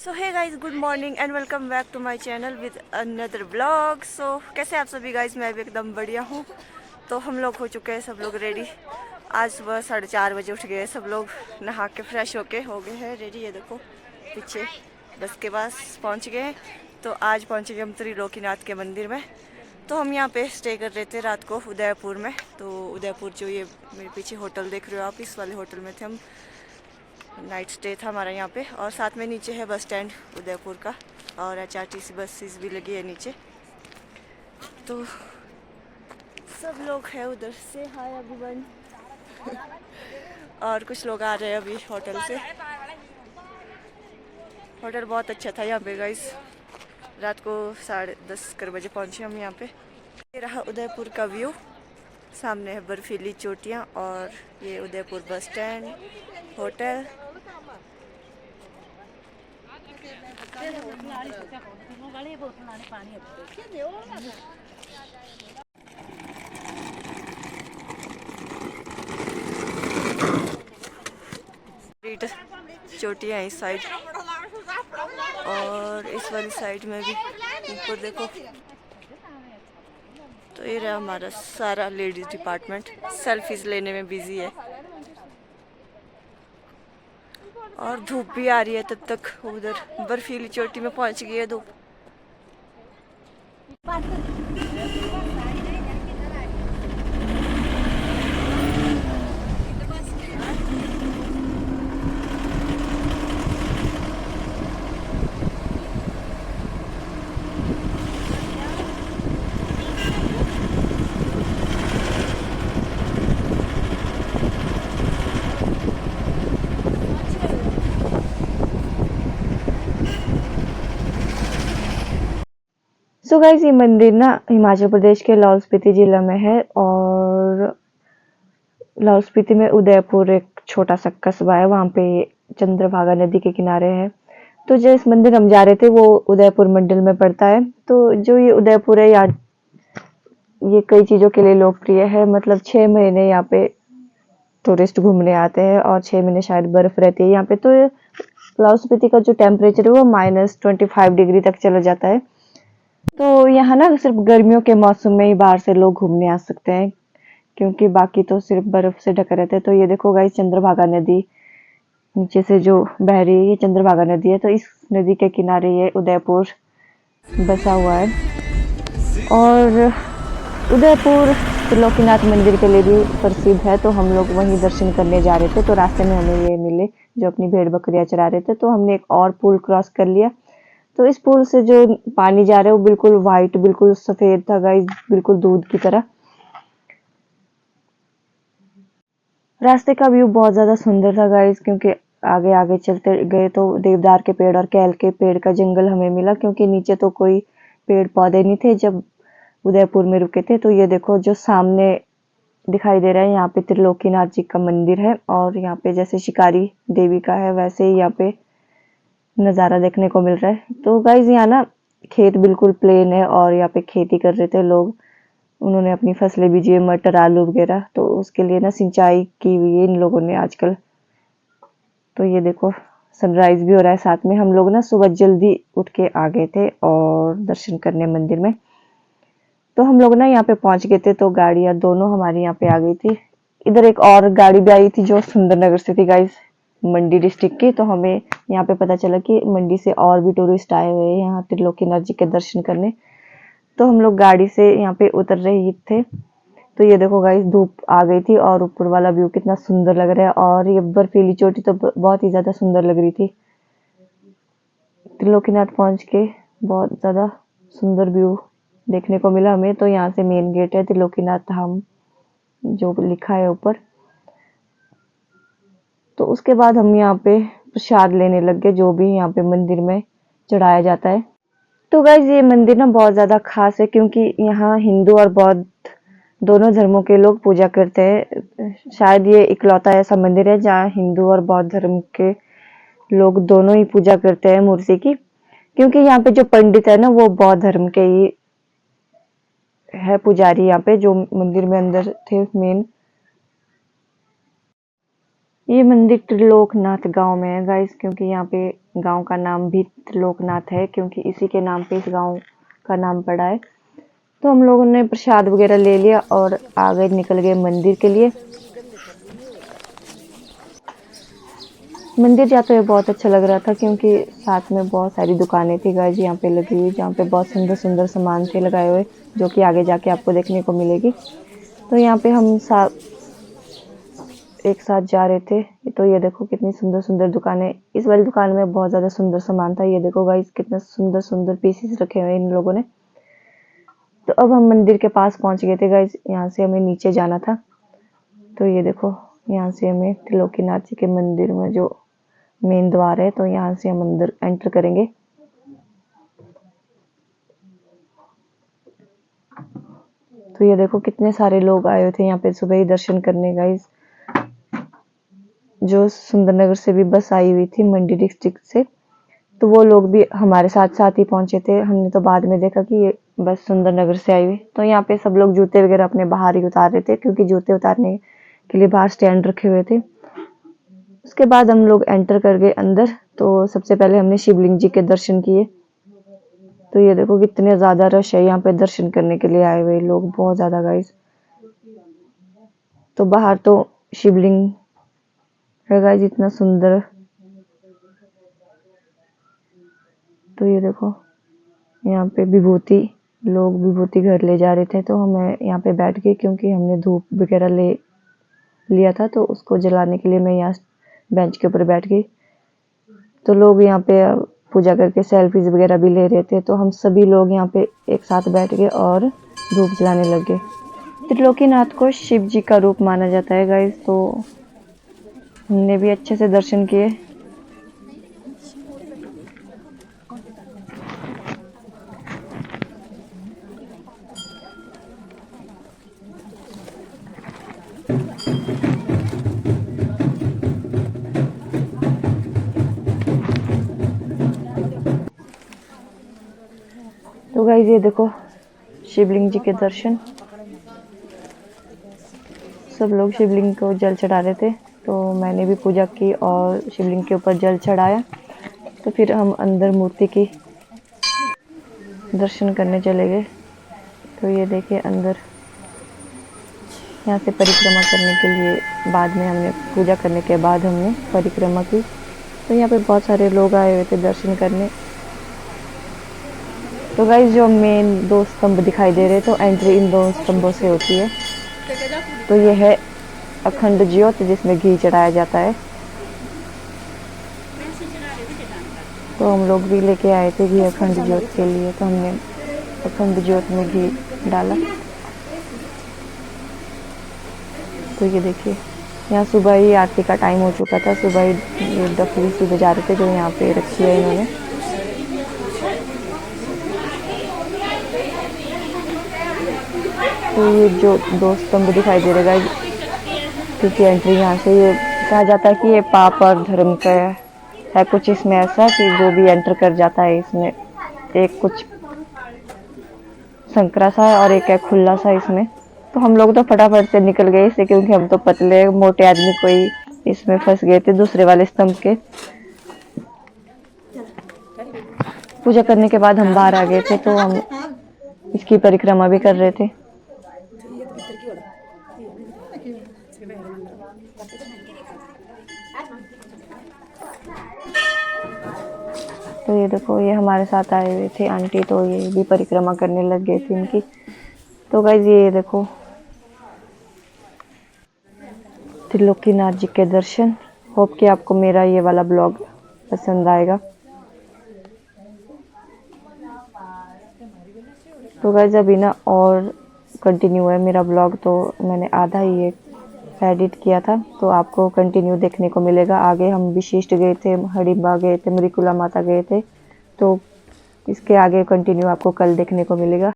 So hey guys, good morning and welcome back to my channel with another blog. सो कैसे आप सभी guys? मैं भी एकदम बढ़िया हूँ। तो हम लोग हो चुके हैं सब लोग रेडी। आज सुबह 4:30 बजे उठ गए सब लोग, नहा के फ्रेश होके हो गए हैं रेडी। ये देखो पीछे बस के पास पहुँच गए हैं। तो आज पहुँचे गए हम त्रिलोकीनाथ के मंदिर में। तो हम यहाँ पे स्टे कर रहे थे रात को उदयपुर में। तो उदयपुर जो ये मेरे पीछे होटल देख रहे हो आप, इस वाले होटल में थे हम। नाइट स्टे था हमारा यहाँ पे। और साथ में नीचे है बस स्टैंड उदयपुर का, और HRTC बसेस भी लगी है नीचे। तो सब लोग हैं उधर से। Hi everyone. और कुछ लोग आ रहे हैं अभी होटल से। होटल बहुत अच्छा था यहाँ पे गाइस। रात को 10:30 बजे पहुँचे हम यहाँ पे। ये रहा उदयपुर का व्यू। सामने है बर्फीली चोटियाँ और ये उदयपुर बस स्टैंड, होटल। चोटियाँ इस साइड और इस वाली साइड में भी ऊपर देखो। तो ये रहा हमारा सारा लेडीज डिपार्टमेंट, सेल्फीज लेने में बिजी है। और धूप भी आ रही है तब तक। उधर बर्फीली चोटी में पहुंच गई है धूप। सो गाइस, ये मंदिर ना हिमाचल प्रदेश के लाहौल स्पीति जिला में है। और लाहौल स्पीति में उदयपुर एक छोटा सा कस्बा है, वहाँ पे चंद्रभागा नदी के किनारे है। तो जो इस मंदिर हम जा रहे थे वो उदयपुर मंडल में पड़ता है। तो जो ये उदयपुर है यहाँ, ये कई चीज़ों के लिए लोकप्रिय है। मतलब 6 महीने यहाँ पे टूरिस्ट घूमने आते हैं और 6 महीने शायद बर्फ रहती है यहाँ पे। तो लाहौल स्पीति का जो टेम्परेचर है वो -25 डिग्री तक चला जाता है। तो यहाँ ना सिर्फ गर्मियों के मौसम में ही बाहर से लोग घूमने आ सकते हैं, क्योंकि बाकी तो सिर्फ बर्फ से ढके रहते हैं। तो ये देखो गाइस, चंद्रभागा नदी नीचे से जो बह रही है, ये चंद्रभागा नदी है। तो इस नदी के किनारे ये उदयपुर बसा हुआ है। और उदयपुर त्रिलोकीनाथ मंदिर के लिए भी प्रसिद्ध है। तो हम लोग वहीं दर्शन करने जा रहे थे। तो रास्ते में हमें ये मिले जो अपनी भेड़ बकरियां चरा रहे थे। तो हमने एक और पुल क्रॉस कर लिया। तो इस पुल से जो पानी जा रहा है वो बिल्कुल वाइट, बिल्कुल सफेद था गाइस, बिल्कुल दूध की तरह। रास्ते का व्यू बहुत ज्यादा सुंदर था गाइस, क्योंकि आगे आगे चलते गए तो देवदार के पेड़ और कैल के पेड़ का जंगल हमें मिला, क्योंकि नीचे तो कोई पेड़ पौधे नहीं थे जब उदयपुर में रुके थे। तो ये देखो जो सामने दिखाई दे रहा है, यहाँ पे त्रिलोकीनाथ जी का मंदिर है। और यहाँ पे जैसे शिकारी देवी का है वैसे ही यहाँ पे नज़ारा देखने को मिल रहा है। तो गाइज यहाँ ना खेत बिल्कुल प्लेन है और यहाँ पे खेती कर रहे थे लोग। उन्होंने अपनी फसलें बीजी है, मटर आलू वगैरह। तो उसके लिए ना सिंचाई की हुई है इन लोगों ने आजकल। तो ये देखो सनराइज भी हो रहा है साथ में। हम लोग ना सुबह जल्दी उठ के आ गए थे और दर्शन करने मंदिर में। तो हम लोग ना यहाँ पे पहुंच गए थे। तो गाड़ियां दोनों हमारी यहाँ पे आ गई थी। इधर एक और गाड़ी भी आई थी जो सुंदरनगर से थी गाइज, मंडी डिस्ट्रिक्ट की। तो हमें यहाँ पे पता चला कि मंडी से और भी टूरिस्ट आए हुए हैं यहाँ त्रिलोकीनाथ जी के दर्शन करने। तो हम लोग गाड़ी से यहाँ पे उतर रहे थे। तो ये देखो गाइस, धूप आ गई थी और ऊपर वाला व्यू कितना सुंदर लग रहा है। और ये बर्फीली चोटी तो बहुत ही ज्यादा सुंदर लग रही थी। त्रिलोकीनाथ पहुंच के बहुत ज्यादा सुंदर व्यू देखने को मिला हमें। तो यहाँ से मेन गेट है त्रिलोकीनाथ धाम जो लिखा है ऊपर। तो उसके बाद हम यहाँ पे प्रसाद लेने लग गए, जो भी यहाँ पे मंदिर में चढ़ाया जाता है। तो गाइज ये मंदिर ना बहुत ज्यादा खास है, क्योंकि यहाँ हिंदू और बौद्ध दोनों धर्मों के लोग पूजा करते हैं। शायद ये इकलौता ऐसा मंदिर है जहाँ हिंदू और बौद्ध धर्म के लोग दोनों ही पूजा करते हैं मूर्ति की। क्योंकि यहाँ पे जो पंडित है ना वो बौद्ध धर्म के ही है पुजारी, यहाँ पे जो मंदिर में अंदर थे मेन। ये मंदिर त्रिलोकनाथ गांव में है गाइस, क्योंकि यहाँ पे गांव का नाम भी त्रिलोकनाथ है क्योंकि इसी के नाम पे इस गांव का नाम पड़ा है। तो हम लोगों ने प्रसाद वगैरह ले लिया और आगे निकल गए मंदिर के लिए। मंदिर जाते हुए बहुत अच्छा लग रहा था क्योंकि साथ में बहुत सारी दुकानें थी गाइस यहाँ पे लगी हुई, जहाँ पे बहुत सुंदर सुंदर सामान थे लगाए हुए, जो कि आगे जाके आपको देखने को मिलेगी। तो यहाँ पे हम एक साथ जा रहे थे। तो ये देखो कितनी सुंदर सुंदर दुकानें, इस वाली दुकान में बहुत ज़्यादा सुंदर सामान था। ये देखो गाइस कितना सुंदर सुंदर पीसेस रखे हुए इन लोगों ने। तो अब हम मंदिर के पास पहुंच गए थे गाइस, यहाँ से हमें नीचे जाना था। तो ये देखो यहाँ से हमें त्रिलोकीनाथ जी के मंदिर में जो मेन द्वार है, तो यहाँ से हम अंदर एंटर करेंगे। तो ये देखो कितने सारे लोग आए हुए थे यहाँ पे सुबह ही दर्शन करने गाइस। जो सुंदरनगर से भी बस आई हुई थी, मंडी डिस्ट्रिक्ट से, तो वो लोग भी हमारे साथ साथ ही पहुंचे थे। हमने तो बाद में देखा कि ये बस सुंदरनगर से आई हुई। तो यहाँ पे सब लोग जूते वगैरह अपने बाहर ही उतार रहे थे क्योंकि जूते उतारने के लिए बाहर स्टैंड रखे हुए थे। उसके बाद हम लोग एंटर कर गए अंदर। तो सबसे पहले हमने शिवलिंग जी के दर्शन किए। तो ये देखो कितने ज्यादा रश है यहाँ पे दर्शन करने के लिए आए हुए लोग, बहुत ज्यादा गाइस। तो बाहर तो शिवलिंग है गाइस इतना सुंदर। तो ये देखो यहाँ पे विभूति, लोग विभूति घर ले जा रहे थे। तो हमें यहाँ पे बैठ गए क्योंकि हमने धूप वगैरह ले लिया था, तो उसको जलाने के लिए मैं यहाँ बेंच के ऊपर बैठ गई। तो लोग यहाँ पे पूजा करके सेल्फीज वगैरह भी ले रहे थे। तो हम सभी लोग यहाँ पे एक साथ बैठ गए और धूप जलाने लग गए। त्रिलोकीनाथ को शिव जी का रूप माना जाता है गाइस। तो हमने भी अच्छे से दर्शन किए। तो गाइस ये देखो शिवलिंग जी के दर्शन, सब लोग शिवलिंग को जल चढ़ा रहे थे। तो मैंने भी पूजा की और शिवलिंग के ऊपर जल चढ़ाया। तो फिर हम अंदर मूर्ति की दर्शन करने चले गए। तो ये देखिए अंदर यहाँ से परिक्रमा करने के लिए, बाद में हमने पूजा करने के बाद हमने परिक्रमा की। तो यहाँ पे बहुत सारे लोग आए हुए थे दर्शन करने। तो गाइस जो मेन दो स्तंभ दिखाई दे रहे, तो एंट्री इन दो स्तंभों से होती है। तो ये है अखंड ज्योत जिसमें घी चढ़ाया जाता है। तो हम लोग भी लेके आए थे घी अखंड ज्योत के लिए। तो हमने अखंड ज्योत में घी डाला। तो ये देखिए यहाँ सुबह ही आरती का टाइम हो चुका था। सुबह ही डफली सी बजा रहे थे जो यहाँ पे रखी है इन्होंने। तो ये जो दो स्तंभ दिखाई दे रहा है, क्योंकि एंट्री यहाँ से, ये कहा जाता है कि ये पाप और धर्म का है कुछ इसमें ऐसा कि जो भी एंटर कर जाता है इसमें, एक कुछ संकरा सा है और एक है खुला सा इसमें। तो हम लोग तो फटाफट से निकल गए इससे क्योंकि हम तो पतले मोटे आदमी कोई इसमें फंस गए थे दूसरे वाले स्तंभ के। पूजा करने के बाद हम बाहर आ गए थे। तो हम इसकी परिक्रमा भी कर रहे थे। तो ये देखो ये हमारे साथ आए हुए थे आंटी, तो ये भी परिक्रमा करने लग गए थे इनकी। तो गाइस ये देखो त्रिलोकीनाथ जी के दर्शन। होप कि आपको मेरा ये वाला ब्लॉग पसंद आएगा। तो गाइस अभी ना और कंटिन्यू है मेरा ब्लॉग, तो मैंने आधा ही एडिट किया था, तो आपको कंटिन्यू देखने को मिलेगा। आगे हम विशिष्ट गए थे, हडिम्बा गए थे, मरिकुला माता गए थे। तो इसके आगे कंटिन्यू आपको कल देखने को मिलेगा।